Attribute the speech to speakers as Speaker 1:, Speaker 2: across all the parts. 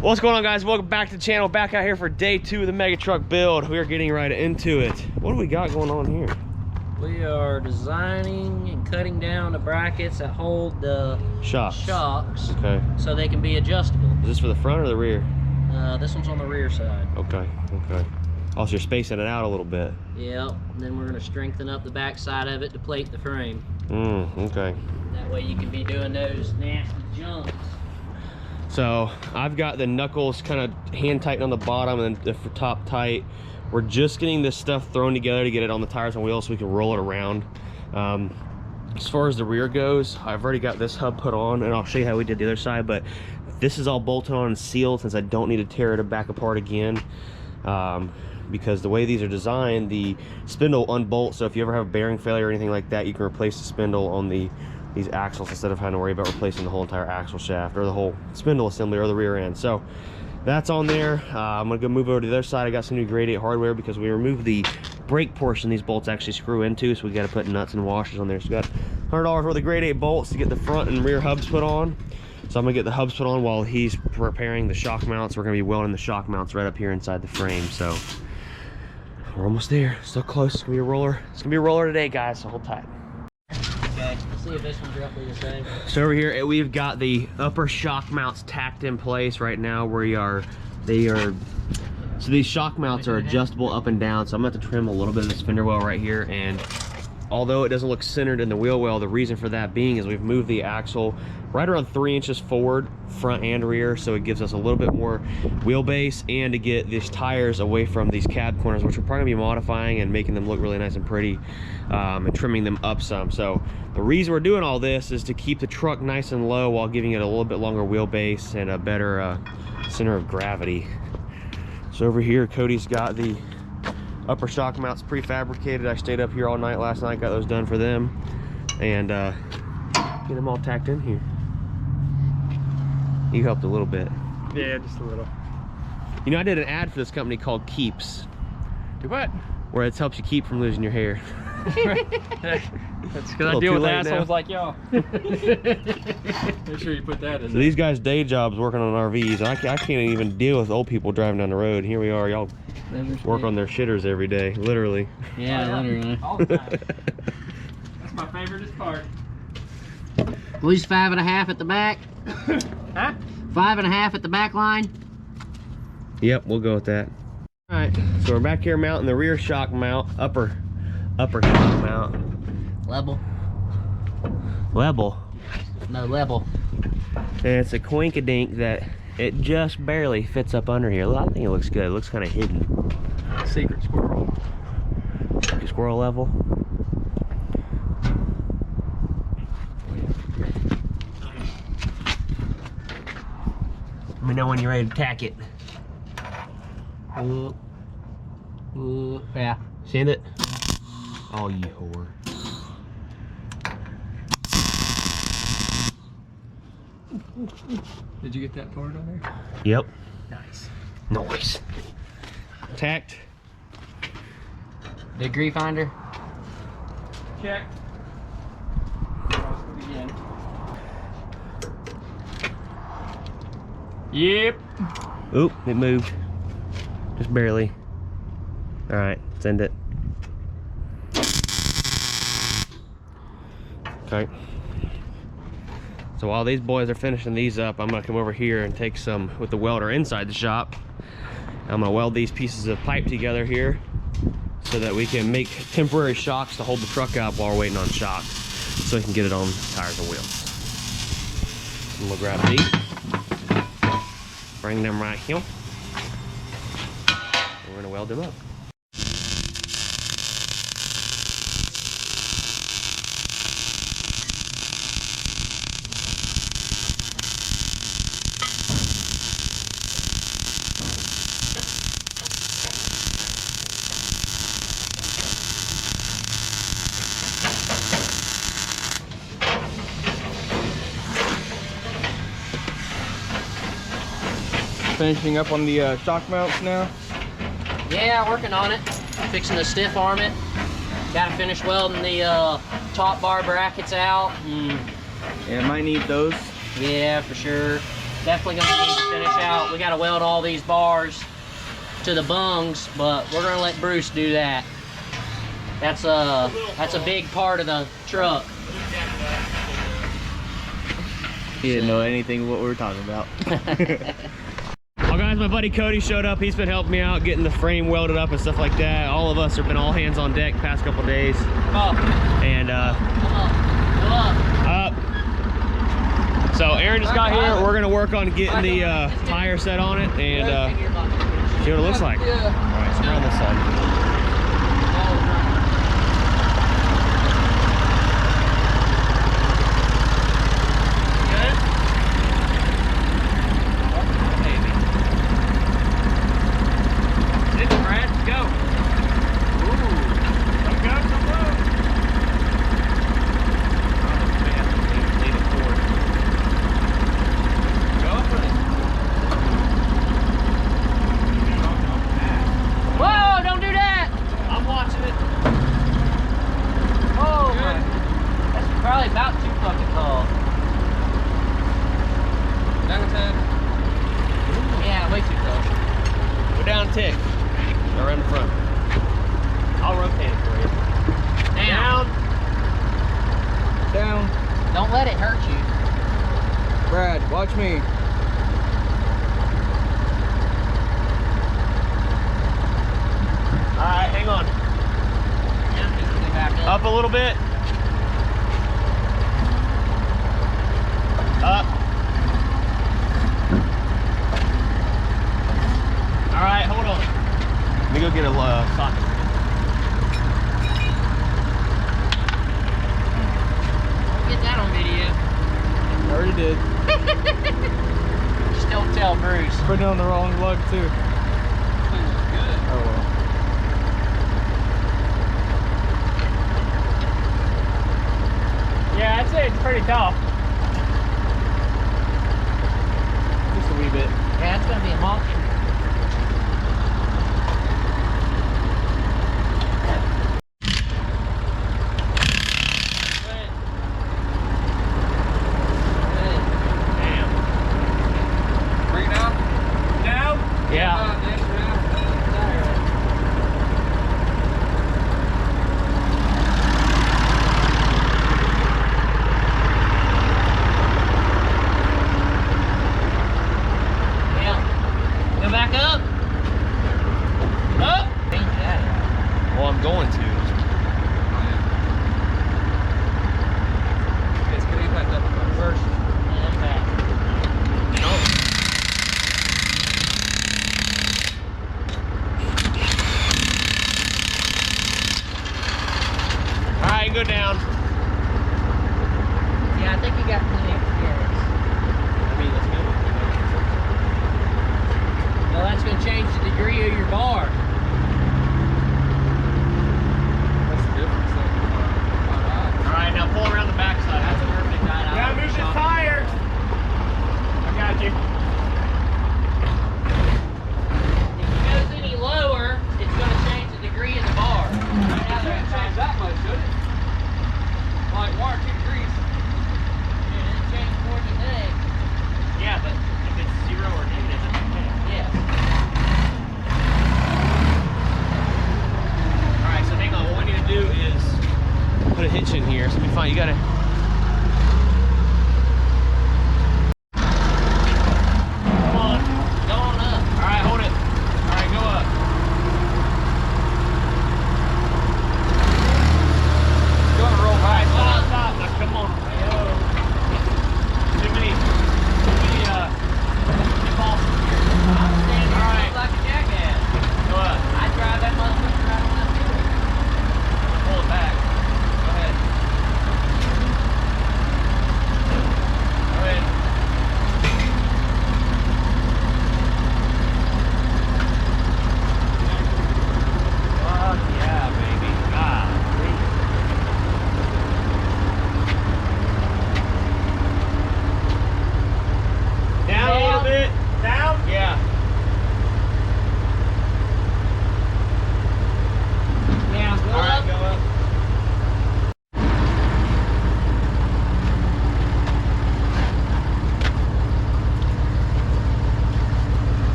Speaker 1: What's going on, guys? Welcome back to the channel. Back out here for day 2 of the mega truck build. We are getting right into it. What do we got going on here?
Speaker 2: We are designing and cutting down the brackets that hold the shocks.
Speaker 1: Okay.
Speaker 2: So they can be adjustable.
Speaker 1: Is this for the front or the rear?
Speaker 2: This one's on the rear side.
Speaker 1: Okay. Also, you're spacing it out a little bit.
Speaker 2: Yep. And then we're going to strengthen up the back side of it to plate the frame.
Speaker 1: Okay.
Speaker 2: That way you can be doing those nasty jumps.
Speaker 1: So I've got the knuckles kind of hand tightened on the bottom and the top tight. We're just getting this stuff thrown together to get it on the tires and wheels so we can roll it around. As far as the rear goes, I've already got this hub put on, and I'll show you how we did the other side, but this is all bolted on and sealed since I don't need to tear it back apart again. Because the way these are designed, the spindle unbolts, so if you ever have a bearing failure or anything like that, you can replace the spindle on these axles instead of having to worry about replacing the whole entire axle shaft or the whole spindle assembly or the rear end. So that's on there. I'm gonna go move over to the other side. I got some new grade 8 hardware because we removed the brake portion these bolts actually screw into, so we got to put nuts and washers on there. So we got $100 worth of grade 8 bolts to get the front and rear hubs put on. So I'm gonna get the hubs put on while he's preparing the shock mounts. We're gonna be welding the shock mounts right up here inside the frame. So we're almost there, so close. It's gonna be a roller. It's gonna be a roller today, guys, so hold tight.
Speaker 2: Okay, let's see if this one's roughly the same.
Speaker 1: So over here we've got the upper shock mounts tacked in place right now. So these shock mounts are adjustable up and down, so I'm gonna have to trim a little bit of this fender well right here. And although it doesn't look centered in the wheel well, the reason for that being is we've moved the axle right around 3 inches forward, front and rear, so it gives us a little bit more wheelbase, and to get these tires away from these cab corners, which we're probably gonna be modifying and making them look really nice and pretty, and trimming them up some. So the reason we're doing all this is to keep the truck nice and low while giving it a little bit longer wheelbase and a better center of gravity. So over here, Cody's got the upper shock mounts prefabricated. I stayed up here all night last night, got those done for them, and get them all tacked in here. You helped a little bit.
Speaker 3: Yeah, just a little.
Speaker 1: You know, I did an ad for this company called Keeps.
Speaker 3: Do what?
Speaker 1: Where it helps you keep from losing your hair.
Speaker 3: That's because I deal with assholes like y'all. Make sure you put that in.
Speaker 1: So these guys' day jobs working on RVs. I can't even deal with old people driving down the road. Here we are, y'all work on their shitters every day, literally.
Speaker 2: Yeah, literally.
Speaker 3: All the time. That's my favorite part.
Speaker 2: At least 5.5 at the back.
Speaker 3: Huh?
Speaker 2: 5.5 at the back line.
Speaker 1: Yep, we'll go with that. All right, so we're back here mounting the rear shock mount, upper shock mount.
Speaker 2: Level. No, level.
Speaker 1: And it's a quinkadink that it just barely fits up under here. I think it looks good. It looks kind of hidden.
Speaker 3: Secret squirrel.
Speaker 1: Squirrel level. Let me know when you're ready to tack it.
Speaker 2: Yeah.
Speaker 1: Sand it. Oh, you whore.
Speaker 3: Did you get that part on there?
Speaker 1: Yep.
Speaker 3: Nice.
Speaker 1: Tacked.
Speaker 2: Degree finder.
Speaker 3: Check. Yep.
Speaker 1: Oop, it moved. Just barely. All right, send it. Okay. So while these boys are finishing these up, I'm gonna come over here and take some with the welder inside the shop. I'm gonna weld these pieces of pipe together here so that we can make temporary shocks to hold the truck up while we're waiting on shocks, so we can get it on tires and wheels. And we'll grab these, bring them right here. We're gonna weld them up.
Speaker 3: Finishing up on the shock mounts now.
Speaker 2: Yeah, working on it. Fixing to stiff arm it. Gotta finish welding the top bar brackets out.
Speaker 3: Yeah, might need those.
Speaker 2: Yeah, for sure. definitely gonna need to finish out. We gotta weld all these bars to the bungs, but we're gonna let Bruce do that. That's a big part of the truck.
Speaker 3: He didn't know anything what we were talking about.
Speaker 1: Well, guys, my buddy Cody showed up. He's been helping me out getting the frame welded up and stuff like that. All of us have been all hands on deck the past couple days.
Speaker 2: Come
Speaker 1: And
Speaker 2: up.
Speaker 1: up. So Aaron just got here. We're gonna work on getting the tire set on it and see what it looks like. All right, so we're on this side.
Speaker 2: About too fucking tall.
Speaker 3: Down 10.
Speaker 2: Yeah, way too tall.
Speaker 1: Go down a tick. Go around the front. I'll rotate it for you.
Speaker 2: Down.
Speaker 3: Down.
Speaker 2: Don't let it hurt you.
Speaker 3: Brad, watch me.
Speaker 1: All right, hang on.
Speaker 2: Yeah, he's gonna back
Speaker 1: Up a little bit. Up. All right, hold on. Let me go get a socket.
Speaker 2: Don't get that on video.
Speaker 3: Already did.
Speaker 2: Just don't tell Bruce.
Speaker 3: Putting on the wrong lug too.
Speaker 2: Good.
Speaker 3: Oh well. Yeah, I'd say it's pretty tough. Just a wee bit.
Speaker 2: Yeah, it's gonna be a monster.
Speaker 3: Bring it down. Down?
Speaker 1: Yeah.
Speaker 2: Go back up. Up.
Speaker 1: Well, I'm going to.
Speaker 3: It's gonna impact up first.
Speaker 2: And back.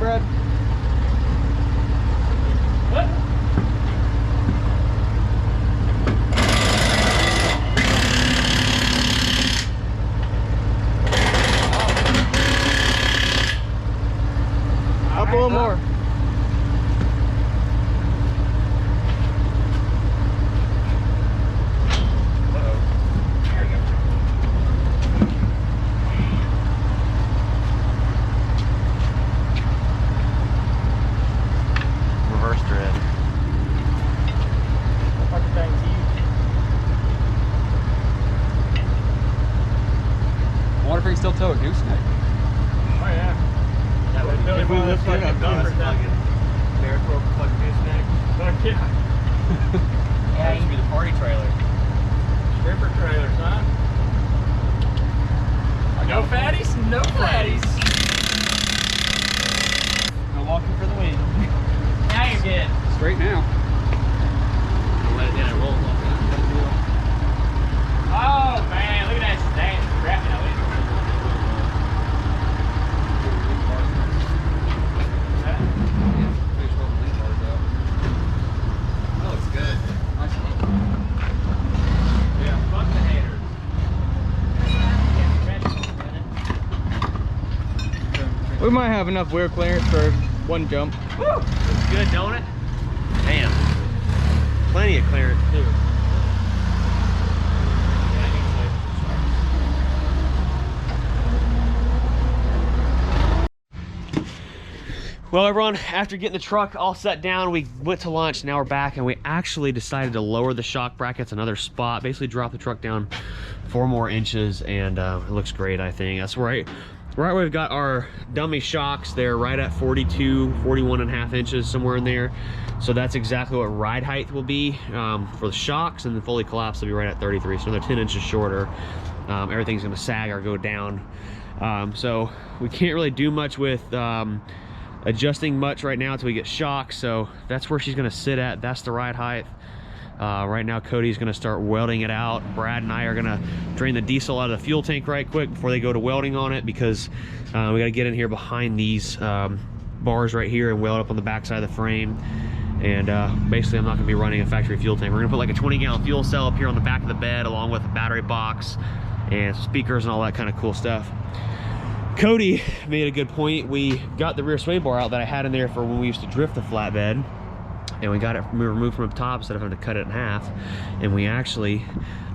Speaker 3: Brad? What? Up a little more.
Speaker 1: Reverse dread.
Speaker 3: Fucking thing's huge. I wonder if we can still tow a gooseneck. Oh yeah.
Speaker 1: That would
Speaker 3: If we lift it up,
Speaker 1: plug-in gooseneck.
Speaker 3: Fuck yeah.
Speaker 1: That used to be the party trailer.
Speaker 3: Stripper trailers, huh? No fatties? No fatties. No walking for the win.
Speaker 2: Now you're good.
Speaker 3: Straight now.
Speaker 1: Let it in and roll off that.
Speaker 2: Oh man, look at that stand. Crap, now
Speaker 1: Oh, it's good.
Speaker 2: Yeah, fuck the haters.
Speaker 3: We might have enough wheel clearance for one jump.
Speaker 1: Woo! Looks good, don't it? Damn. Plenty of clearance too. Well, everyone, after getting the truck all set down, we went to lunch. Now we're back, and we actually decided to lower the shock brackets another spot. Basically, drop the truck down 4 more inches, and it looks great, I think. That's right where we've got our dummy shocks. They're right at 42, 41.5 inches, somewhere in there. So that's exactly what ride height will be for the shocks, and the fully collapsed will be right at 33, so another 10 inches shorter. Everything's gonna sag or go down. So we can't really do much with adjusting much right now until we get shocks, so that's where she's gonna sit at. That's the ride height. Right now Cody's gonna start welding it out. Brad and I are gonna drain the diesel out of the fuel tank right quick before they go to welding on it, because we gotta get in here behind these bars right here and weld up on the back side of the frame. And basically I'm not gonna be running a factory fuel tank. We're gonna put like a 20-gallon fuel cell up here on the back of the bed, along with a battery box and speakers and all that kind of cool stuff. Cody made a good point. We got the rear sway bar out that I had in there for when we used to drift the flatbed, and we got it removed from the top instead of having to cut it in half. And we actually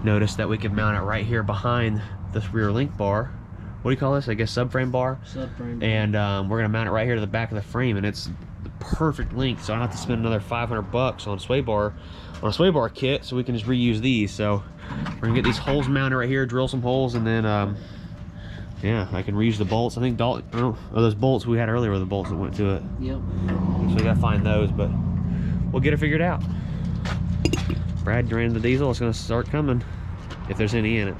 Speaker 1: noticed that we could mount it right here behind this rear link bar. What do you call this? I guess subframe bar.
Speaker 2: Subframe.
Speaker 1: And we're gonna mount it right here to the back of the frame, and it's the perfect length, so I don't have to spend another 500 bucks on a sway bar kit, so we can just reuse these. So we're gonna get these holes mounted right here, drill some holes, and then yeah, I can reuse the bolts. I think those bolts we had earlier were the bolts that went to it.
Speaker 2: Yep.
Speaker 1: So we gotta find those, but we'll get it figured out. Brad drained the diesel. It's gonna start coming, if there's any in it.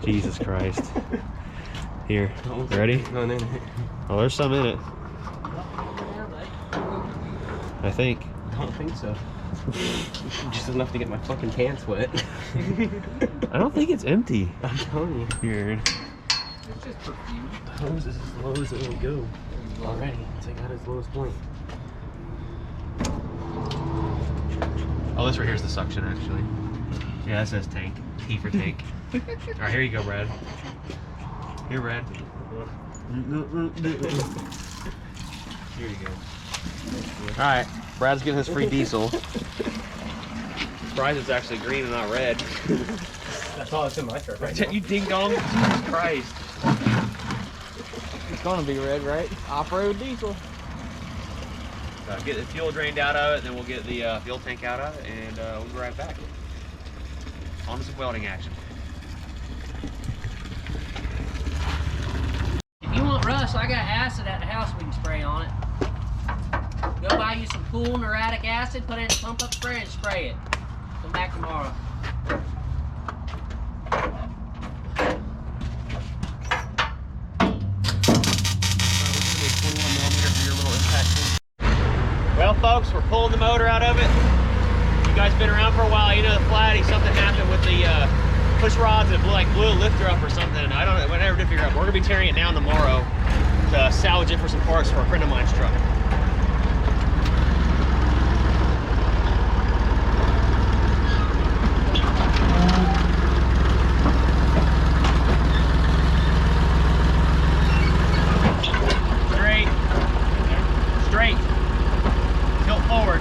Speaker 1: Jesus Christ. Here, ready? Oh, there's some in it. I think.
Speaker 4: I don't think so. Just enough to get my fucking pants wet.
Speaker 1: I don't think it's empty.
Speaker 4: I'm telling you.
Speaker 1: Here.
Speaker 3: It's just perfume.
Speaker 4: The hose is as low as it will go already. It's like at its lowest point.
Speaker 1: Oh, this right here's the suction, actually. Yeah, that says tank. T for tank. All right, here you go, Brad. Here, Brad. Here you go. All right, Brad's getting his free diesel. Surprised it's actually green and not red.
Speaker 4: That's all that's in my truck right now.
Speaker 1: You ding dong! Jesus Christ.
Speaker 3: It's gonna be red, right? Off-road diesel.
Speaker 1: Get the fuel drained out of it, then we'll get the fuel tank out of it, and we'll be right back. On to some welding action.
Speaker 2: If you want rust, I got acid at the house we can spray on it. Go buy you some cool neuratic acid, put it in a pump up spray and spray it. Come back tomorrow. Well, folks, we're pulling the motor out of it. You guys been around for a while. You know the flatty, something happened with the
Speaker 1: push rods and blew a lifter up or something. I don't know, I never did figure out. We're gonna be tearing it down tomorrow to salvage it for some parts for a friend of mine's truck. Straight. Tilt forward.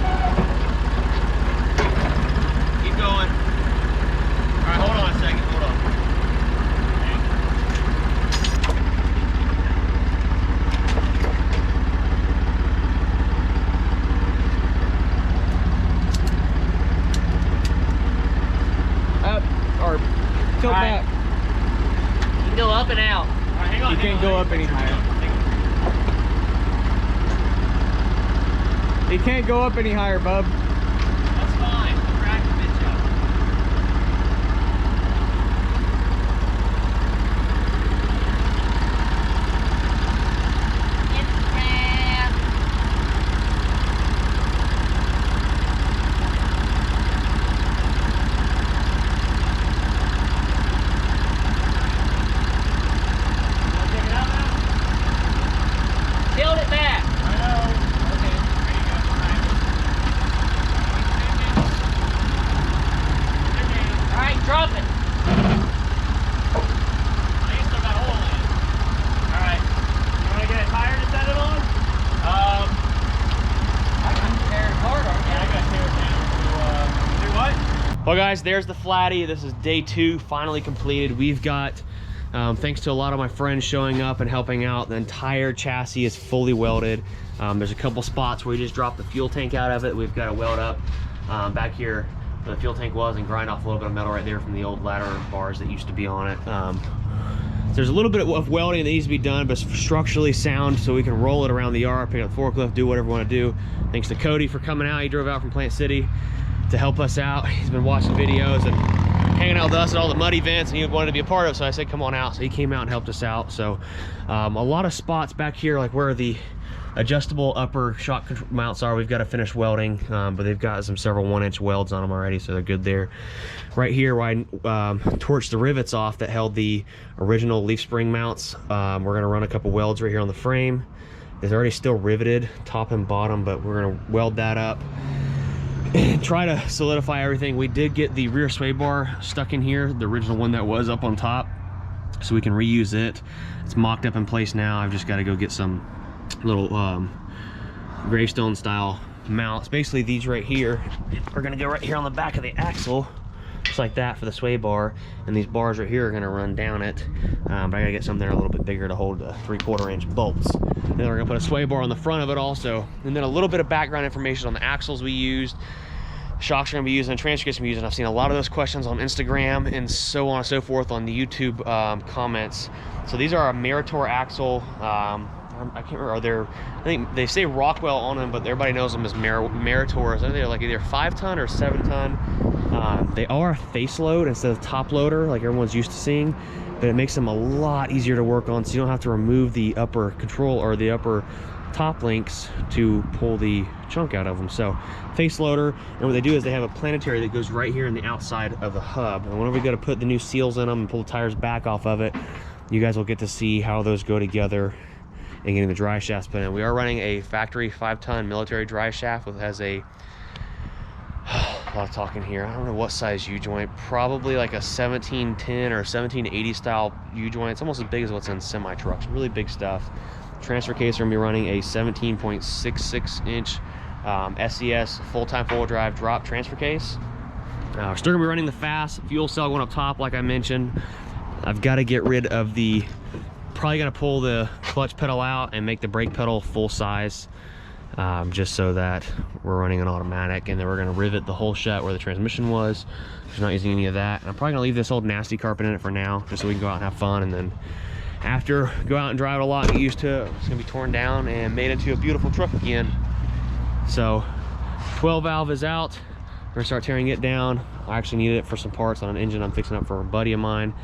Speaker 1: Keep going. All right, hold on a second. Hold on.
Speaker 3: Up or tilt back.
Speaker 2: You can go up and out.
Speaker 1: All right, hang on.
Speaker 3: You can't go up any higher. You can't go up any higher, bub.
Speaker 1: That's fine. Crack the bitch up.
Speaker 2: Tilt it back. Drop it.
Speaker 1: I still got oil in it. All right. You want to get a tire to set it on?
Speaker 2: I can tear it apart.
Speaker 1: Yeah, I gotta tear it down. Do what? Well, guys, there's the flatty. This is day 2, finally completed. We've got, thanks to a lot of my friends showing up and helping out, the entire chassis is fully welded. There's a couple spots where we just dropped the fuel tank out of it. We've got to weld up back here where the fuel tank was and grind off a little bit of metal right there from the old ladder bars that used to be on it. There's a little bit of welding that needs to be done, but structurally sound, so we can roll it around the yard, pick up the forklift, do whatever we want to do. Thanks to Cody for coming out. He drove out from Plant City to help us out. He's been watching videos and hanging out with us at all the mud events, and he wanted to be a part of it, so I said come on out. So he came out and helped us out. So a lot of spots back here, like where the adjustable upper shock mounts are, we've got to finish welding, but they've got several 1-inch welds on them already, so they're good there. Right here where I torched the rivets off that held the original leaf spring mounts, we're going to run a couple welds right here on the frame. It's already still riveted top and bottom, but we're going to weld that up and try to solidify everything. We did get the rear sway bar stuck in here, the original one that was up on top, so we can reuse it. It's mocked up in place now. I've just got to go get some little gravestone style mounts. Basically these right here are going to go right here on the back of the axle, just like that, for the sway bar, and these bars right here are going to run down it, but I gotta get something a little bit bigger to hold the 3/4 inch bolts. And then we're gonna put a sway bar on the front of it also, and then a little bit of background information on the axles we used, shocks are going to be using, and transfer case we're using. I've seen a lot of those questions on Instagram and so on and so forth on the YouTube comments. So these are a Meritor axle. I can't remember, I think they say Rockwell on them, but everybody knows them as Meritors. I think they're like either 5-ton or 7-ton. They are face load instead of top loader like everyone's used to seeing, but it makes them a lot easier to work on, so you don't have to remove the upper control or the upper top links to pull the chunk out of them. So face loader, and what they do is they have a planetary that goes right here in the outside of the hub, and whenever we go to put the new seals in them and pull the tires back off of it, you guys will get to see how those go together and getting the dry shafts put in. We are running a factory 5-ton military dry shaft that has a lot of talking here. I don't know what size U-joint, probably like a 1710 or 1780 style U-joint. It's almost as big as what's in semi trucks. Really big stuff. Transfer case, we're gonna be running a 17.66 inch SES full-time four-wheel drive drop transfer case. We're still gonna be running the fast fuel cell going up top like I mentioned. I've got to get rid of the, probably gonna pull the clutch pedal out and make the brake pedal full size, just so that we're running an automatic, and then we're gonna rivet the hole shut where the transmission was. We're not using any of that, and I'm probably gonna leave this old nasty carpet in it for now, just so we can go out and have fun, and then after go out and drive it a lot and get used to it, it's gonna be torn down and made into a beautiful truck again. So 12 valve is out. We're gonna start tearing it down. I actually needed it for some parts on an engine I'm fixing up for a buddy of mine.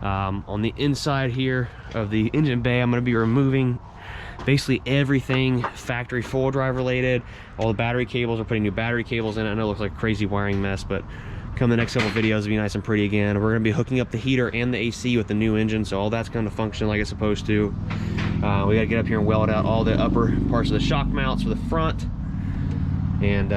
Speaker 1: On the inside here of the engine bay, I'm going to be removing basically everything factory four-wheel drive related. All the battery cables, we're putting new battery cables in it. I know it looks like a crazy wiring mess, but come the next couple videos, it'll be nice and pretty again. We're gonna be hooking up the heater and the AC with the new engine, so all that's gonna function like it's supposed to. We gotta get up here and weld out all the upper parts of the shock mounts for the front. And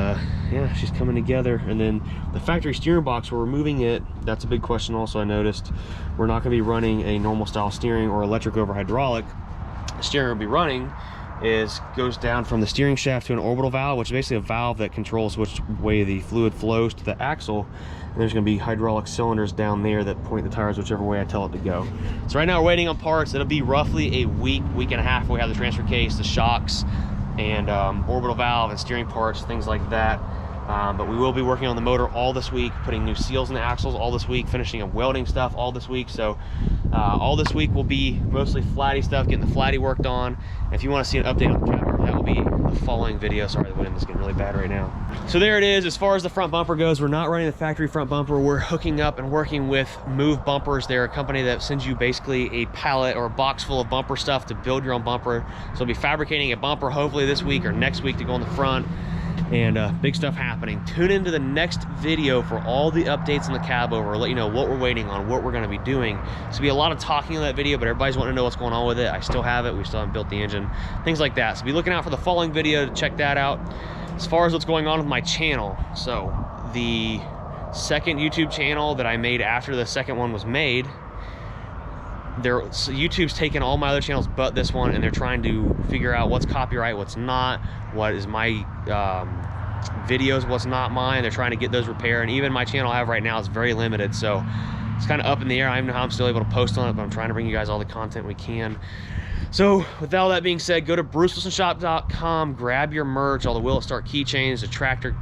Speaker 1: yeah, she's coming together. And then the factory steering box, we're removing it. That's a big question also, I noticed. We're not gonna be running a normal style steering or electric over hydraulic. The steering we'll be running goes down from the steering shaft to an orbital valve, which is basically a valve that controls which way the fluid flows to the axle. And there's going to be hydraulic cylinders down there that point the tires whichever way I tell it to go. So right now we're waiting on parts. It'll be roughly a week and a half. We have the transfer case, the shocks, and orbital valve and steering parts, things like that. But we will be working on the motor all this week, putting new seals in the axles all this week, finishing up welding stuff all this week. So all this week will be mostly flatty stuff, getting the flatty worked on. And if you want to see an update on the cab bumper, that will be the following video. Sorry, the wind is getting really bad right now. So there it is. As far as the front bumper goes, we're not running the factory front bumper. We're hooking up and working with Move Bumpers. They're a company that sends you basically a pallet or a box full of bumper stuff to build your own bumper. So we'll be fabricating a bumper hopefully this week or next week to go on the front. And big stuff happening. Tune into the next video for all the updates on the cab over. I'll let you know what we're waiting on, what we're going to be doing. It's be a lot of talking in that video, but everybody's wanting to know what's going on with it. I still have it. We still haven't built the engine, things like that. So be looking out for the following video to check that out. As far as what's going on with my channel, so the second YouTube channel that I made after the second one was made, YouTube's taken all my other channels but this one, and they're trying to figure out what's copyright, what's not, what is my videos, what's not mine. They're trying to get those repaired, and even my channel I have right now is very limited, so it's kind of up in the air. I don't know how I'm still able to post on it, but I'm trying to bring you guys all the content we can. So with all that being said, go to brucewilsonshop.com, grab your merch, all the Will It Start keychains, the tractor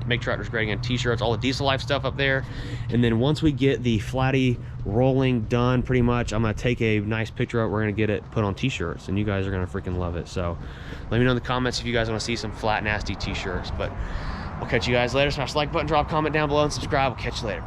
Speaker 1: Make Tractors Great Again t-shirts, all the Diesel Life stuff up there. And then once we get the flatty rolling done pretty much, I'm gonna take a nice picture of it. We're gonna get it put on t-shirts, and you guys are gonna freaking love it. So let me know in the comments if you guys want to see some flat nasty t-shirts. But we'll catch you guys later. Smash the like button, drop a comment down below, and subscribe. We'll catch you later.